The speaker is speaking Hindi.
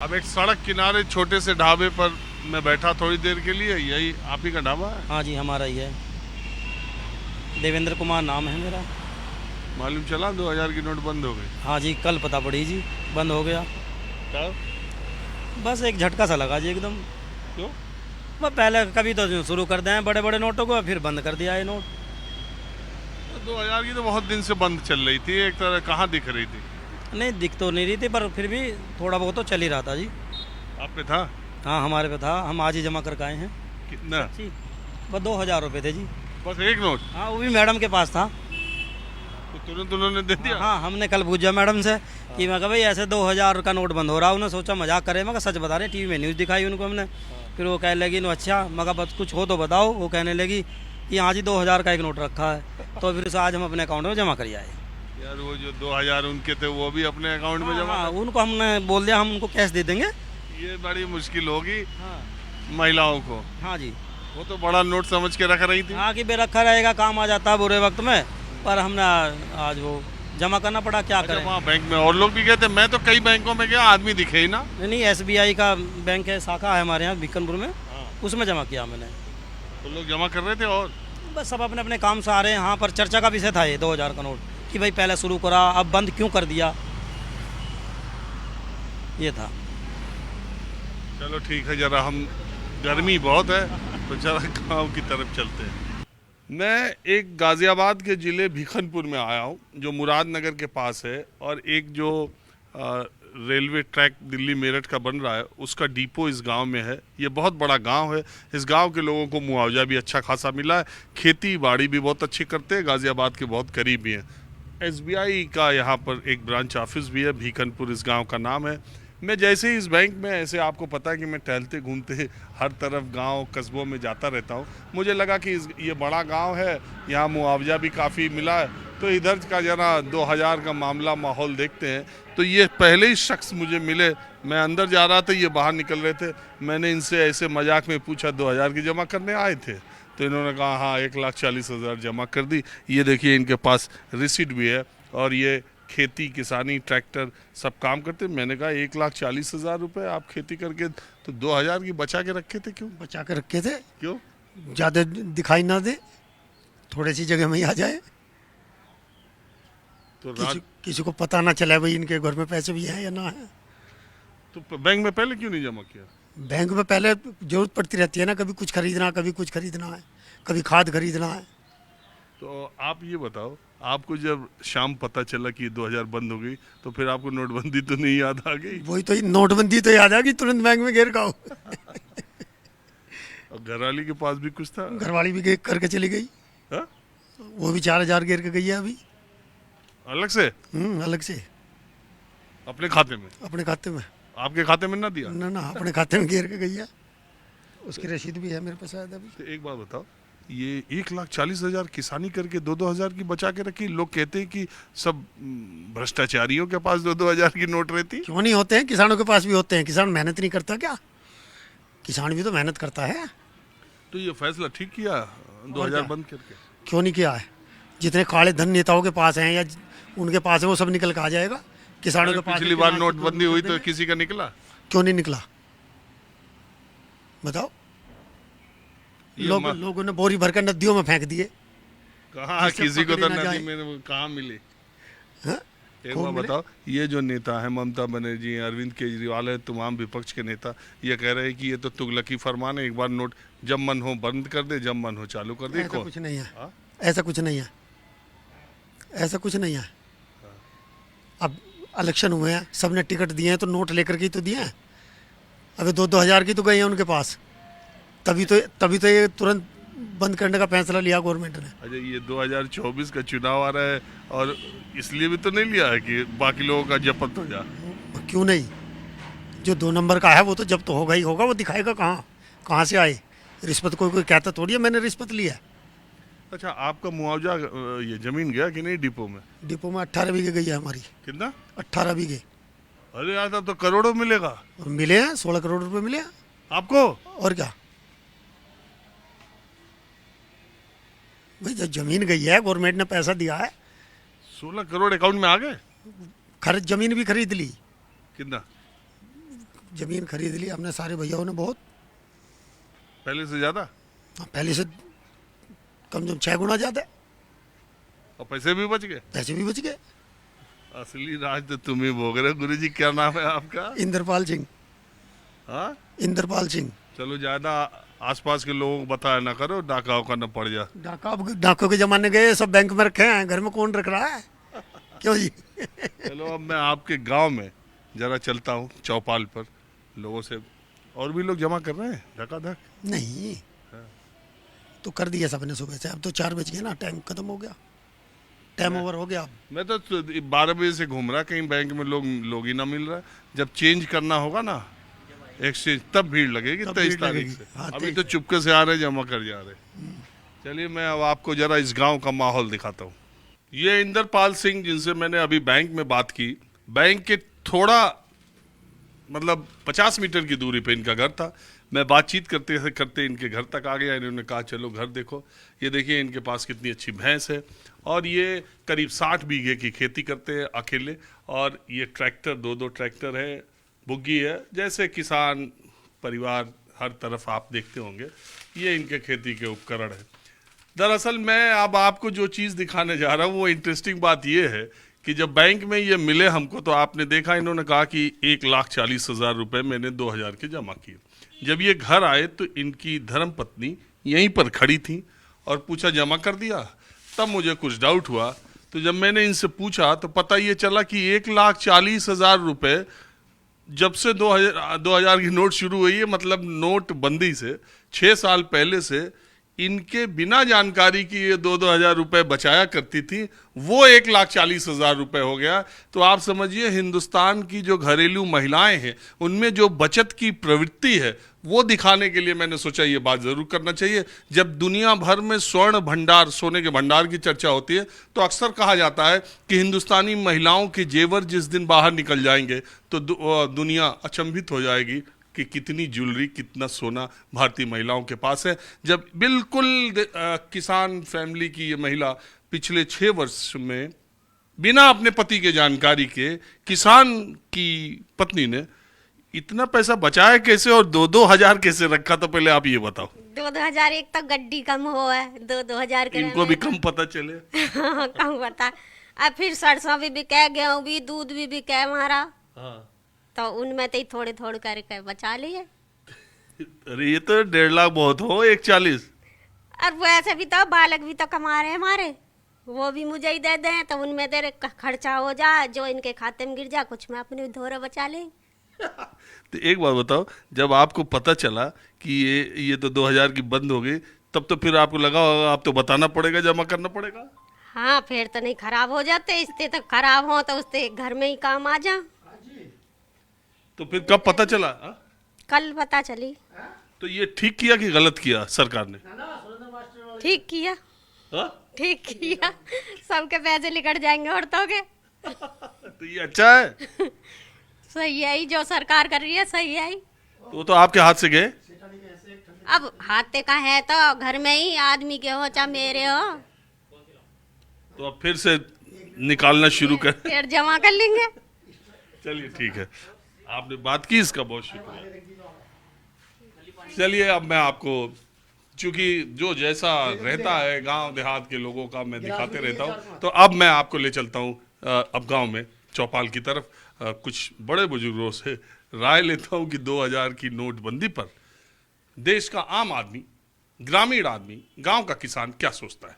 अब एक सड़क किनारे छोटे से ढाबे पर मैं बैठा थोड़ी देर के लिए। यही आप ही का ढाबा है? हाँ जी, हमारा ही है। देवेंद्र कुमार नाम है मेरा। मालूम चला 2000 की नोट बंद हो गई? हाँ जी, कल पता पड़ी जी, बंद हो गया। कब? बस एक झटका सा लगा जी एकदम। क्यों? बस पहले कभी तो शुरू कर दें बड़े बड़े नोटों को, फिर बंद कर दिया ये नोट। तो 2000 की तो बहुत दिन से बंद चल रही थी, एक तरह कहाँ दिख रही थी? नहीं दिख तो नहीं रही थी, पर फिर भी थोड़ा बहुत तो चल ही रहा था जी। आप पे था? हाँ हमारे पे था, हम आज ही जमा करके आए हैं कितना? जी। बस 2000 रुपये थे जी। बस एक नोट? हाँ वो भी मैडम के पास था। तो तुरंत उन्होंने दे दिया? हाँ हमने कल पूछा मैडम से कि मैं कहा भाई ऐसे 2000 का नोट बंद हो रहा है। उन्होंने सोचा मजाक करे, मैं कहा सच बता रहे, टीवी में न्यूज़ दिखाई उनको हमने। फिर वो कहने लगी नो अच्छा, मैं कहा बस कुछ हो तो बताओ। वो कहने लगी कि हाँ जी 2000 का एक नोट रखा है। तो फिर उसे आज हम अपने अकाउंट में जमा कर आए। यार वो जो 2000 उनके थे वो भी अपने अकाउंट में जमा हाँ उनको हमने बोल दिया हम उनको कैश दे देंगे। ये बड़ी मुश्किल होगी हाँ महिलाओं को। हाँ जी। वो तो बड़ा नोट समझ के रख रही थी। हाँ कि बेरखा रहेगा, काम आ जाता है बुरे वक्त में। पर हमने आज वो जमा करना पड़ा, क्या अच्छा, करें। वहाँ बैंक में और लोग भी गए थे? मैं तो कई बैंकों में गया, आदमी दिखे ही ना। नहीं SBI का बैंक है, शाखा है हमारे यहाँ बीकानेर में, हाँ। उसमें जमा किया मैंने। तो लोग जमा कर रहे थे और बस सब अपने अपने काम से आ रहे हैं। यहाँ पर चर्चा का विषय था ये 2000 का नोट, कि भाई पहले शुरू करा अब बंद क्यों कर दिया, ये था। चलो ठीक है, जरा हम गर्मी बहुत है तो जरा गांव की तरफ चलते हैं। मैं एक गाज़ियाबाद के ज़िले भीखनपुर में आया हूँ, जो मुरादनगर के पास है, और एक जो रेलवे ट्रैक दिल्ली मेरठ का बन रहा है उसका डिपो इस गांव में है। ये बहुत बड़ा गांव है। इस गांव के लोगों को मुआवजा भी अच्छा खासा मिला है, खेती बाड़ी भी बहुत अच्छी करते हैं, गाज़ियाबाद के बहुत करीब भी हैं। SBI का यहाँ पर एक ब्रांच ऑफिस भी है, भीखनपुर इस गांव का नाम है। मैं जैसे ही इस बैंक में, ऐसे आपको पता है कि मैं टहलते घूमते हर तरफ गांव कस्बों में जाता रहता हूं, मुझे लगा कि ये बड़ा गांव है, यहाँ मुआवजा भी काफ़ी मिला है, तो इधर का जरा 2000 का मामला माहौल देखते हैं। तो ये पहले ही शख्स मुझे मिले, मैं अंदर जा रहा था, ये बाहर निकल रहे थे। मैंने इनसे ऐसे मजाक में पूछा 2000 की जमा करने आए थे? तो इन्होंने कहा हाँ 1,40,000 जमा कर दी। ये देखिए इनके पास रिसीट भी है, और ये खेती किसानी ट्रैक्टर सब काम करते। मैंने कहा 1,40,000 रुपये आप खेती करके तो 2000 की बचा के रखे थे, क्यों बचा के रखे थे? क्यों? ज़्यादा दिखाई ना दे, थोड़ी सी जगह में ही आ जाए, तो किसी को पता ना चले भाई इनके घर में पैसे भी हैं या ना है। तो बैंक में पहले क्यों नहीं जमा किया? बैंक में पहले जरूरत पड़ती रहती है ना, कभी कुछ खरीदना, कभी कुछ खरीदना है, कभी खाद खरीदना है। तो आप ये बताओ, आपको जब शाम पता चला कि 2000 बंद हो गई, तो फिर आपको नोटबंदी तो नहीं याद आ गई? वही तो, नोटबंदी तो याद आ गई, तुरंत बैंक में घेर खाओ। और घरवाली के पास भी कुछ था? घरवाली भी करके चली गई। हा? वो भी 4000 घेर के गई है अभी, अलग से? अलग से, अपने खाते में? अपने खाते में। आपके खाते में ना दिया? ना ना, अपने खाते में घेर के गई है, उसकी रसीद भी है मेरे पास शायद अभी। तो एक बात बताओ, ये 1,40,000 किसानी करके 2-2 हजार की बचा के रखी। लोग कहते हैं कि सब भ्रष्टाचारियों के पास 2-2 हजार की नोट रहती। क्यों नहीं होते हैं, किसानों के पास भी होते हैं। किसान मेहनत नहीं करता क्या? किसान भी तो मेहनत करता है। तो ये फैसला ठीक किया 2000 बंद करके? क्यों नहीं किया है? जितने काले धन नेताओं के पास हैं या उनके पास है, वो सब निकल के आ जाएगा। किसानों के पास पिछली बार नोटबंदी हुई तो किसी का निकला? क्यों नहीं निकला बताओ? लोगों ने बोरी भरकर नदियों में फेंक दिए। कहाँ किसी को तो पकड़े ना नदी जाए। में कहाँ मिली? हाँ? एक खूब बार मिले। बताओ, ये जो नेता है ममता बनर्जी, अरविंद केजरीवाल है, तमाम विपक्ष के नेता, ये कह रहे हैं कि ये तो तुगलकी फरमान है, एक बार नोट जब मन हो बंद कर दे, जब मन हो चालू कर दे। ऐसा कुछ नहीं है। हाँ? ऐसा कुछ नहीं है, ऐसा कुछ नहीं है। अब इलेक्शन हुए हैं, सबने टिकट दिए हैं, तो नोट लेकर के ही तो दिए हैं। अभी 2-2 हजार की तो गई हैं उनके पास, तभी तो ये तुरंत बंद करने का फैसला लिया गवर्नमेंट ने। अच्छा, ये 2024 का चुनाव आ रहा है, और इसलिए भी तो नहीं लिया है कि बाकी लोगों का जब्त हो जाए? क्यों नहीं? जो 2 नंबर का है वो तो जब तो होगा ही होगा। वो दिखाएगा कहाँ से आए। रिश्वत कोई कहता थोड़ी है मैंने रिश्वत लिया है। अच्छा, आपका मुआवजा ये जमीन गया कि नहीं डिपो में? डिपो में 18 बीघे गई है हमारी। कितना? 18 बीघे। अरे यार, तब तो करोड़ों मिलेगा। और मिले हैं, 16 करोड़ रुपए मिले हैं। आपको? और क्या भाई, जब जमीन गई है, गवर्नमेंट ने पैसा दिया है, 16 करोड़ अकाउंट में आ गए? जमीन भी खरीद ली। कितना? ज़मीन खरीद ली हमने सारे भैयाओं ने बहुत। पहले से ज़्यादा? पहले से कम से कम 6 गुना ज़्यादा। और पैसे भी बच गए? पैसे भी बच गए। असली राज तो तुम ही भोग रहे हो। गुरुजी क्या नाम है आपका? इंद्रपाल सिंह। हाँ, इंद्रपाल सिंह। चलो ज़्यादा आसपास के लोगों को बताया ना करो, डाका का न पड़ जा। डाकों के ज़माने गए, सब बैंक में रखे हैं, घर में कौन रख रहा है? क्यों जी? चलो अब मैं आपके गांव में जरा चलता हूँ, चौपाल पर लोगों से। और भी लोग जमा कर रहे हैं धकाधक? नहीं, तो कर दिया सबने सुबह से। अब तो 4 बज गए ना, टाइम खत्म हो गया, टाइम ओवर हो गया। मैं तो 12 बजे से घूम रहा, कहीं बैंक में लोग ही ना मिल रहा। जब चेंज करना होगा ना एक्सचेंज, तब भीड़ लगेगी 23 तारीख से। हाँ, अभी तो चुपके से आ रहे, जमा कर जा रहे। चलिए मैं अब आपको जरा इस गांव का माहौल दिखाता हूँ। ये इंद्रपाल सिंह जिनसे मैंने अभी बैंक में बात की, बैंक के थोड़ा मतलब 50 मीटर की दूरी पे इनका घर था। मैं बातचीत करते करते इनके घर तक आ गया। इन्होंने कहा चलो घर देखो। ये देखिए इनके पास कितनी अच्छी भैंस है, और ये करीब 60 बीघे की खेती करते हैं अकेले। और ये ट्रैक्टर, 2 ट्रैक्टर है, बुग्गी है, जैसे किसान परिवार हर तरफ आप देखते होंगे। ये इनके खेती के उपकरण है। दरअसल मैं अब आपको जो चीज़ दिखाने जा रहा हूँ वो इंटरेस्टिंग बात ये है कि जब बैंक में ये मिले हमको, तो आपने देखा इन्होंने कहा कि 1,40,000 रुपये मैंने 2,000 के जमा किए। जब ये घर आए तो इनकी धर्मपत्नी यहीं पर खड़ी थी और पूछा जमा कर दिया। तब मुझे कुछ डाउट हुआ, तो जब मैंने इनसे पूछा तो पता ये चला कि 1,40,000 रुपये जब से 2000 की नोट शुरू हुई है, मतलब नोट बंदी से 6 साल पहले से इनके बिना जानकारी की ये 2,000 रुपये बचाया करती थी, वो 1,40,000 रुपये हो गया। तो आप समझिए हिंदुस्तान की जो घरेलू महिलाएं हैं उनमें जो बचत की प्रवृत्ति है वो दिखाने के लिए मैंने सोचा ये बात ज़रूर करना चाहिए। जब दुनिया भर में स्वर्ण भंडार, सोने के भंडार की चर्चा होती है, तो अक्सर कहा जाता है कि हिंदुस्तानी महिलाओं के जेवर जिस दिन बाहर निकल जाएंगे तो दुनिया अचंभित हो जाएगी कि कितनी ज्वेलरी, कितना सोना भारतीय महिलाओं के पास है। जब बिल्कुल किसान फैमिली की ये महिला पिछले 6 वर्ष में बिना अपने पति के जानकारी के, किसान की पत्नी ने इतना पैसा बचाया कैसे और 2-2 हजार कैसे रखा? तो पहले आप ये बताओ। 2-2 हजार, एक तो गड्डी कम हो है, 2-2 हजार के इनको भी कम पता चले। कम पता। अब फिर सरसों भी बिके, गेहूं भी, दूध भी बिके हमारा। हाँ। तो उनमें तो थोड़े थोड़े करके बचा लिए। अरे ये तो 1.5 लाख बहुत हो, 1,40,000। और वैसे भी तो बालक भी तो कमा रहे हैं हमारे, वो भी मुझे ही दे दें तो उनमें तेरे खर्चा हो जाए, जो इनके खाते में गिर जाए कुछ मैं अपने धोरे बचा ले। तो एक बात बताओ, जब आपको पता चला कि ये तो 2,000 की बंद हो गई, तब तो फिर आपको लगा होगा आप तो बताना पड़ेगा, जमा करना पड़ेगा। हाँ, फिर तो नहीं खराब हो जाते, इससे तो खराब हो तो उससे घर में ही काम आ जा। तो फिर कब पता चला? कल पता चली। तो ये ठीक किया कि गलत किया सरकार ने? ठीक किया। हाँ? ठीक किया, सबके पैसे निकट जाएंगे औरतों के। तो ये अच्छा है। सही है ही, जो सरकार कर रही है सही है ही। तो आपके हाथ से गए? अब हाथे का है तो घर में ही, आदमी के हो चाहे मेरे हो, तो अब फिर से निकालना शुरू कर। फिर जमा कर लेंगे। चलिए ठीक है, आपने बात की, इसका बहुत शुक्रिया। चलिए अब मैं आपको, चूंकि जो जैसा रहता है गांव देहात के लोगों का मैं दिखाते रहता हूं, तो अब मैं आपको ले चलता हूं अब गांव में चौपाल की तरफ। कुछ बड़े बुजुर्गों से राय लेता हूं कि 2000 की नोटबंदी पर देश का आम आदमी, ग्रामीण आदमी, गांव का किसान क्या सोचता है।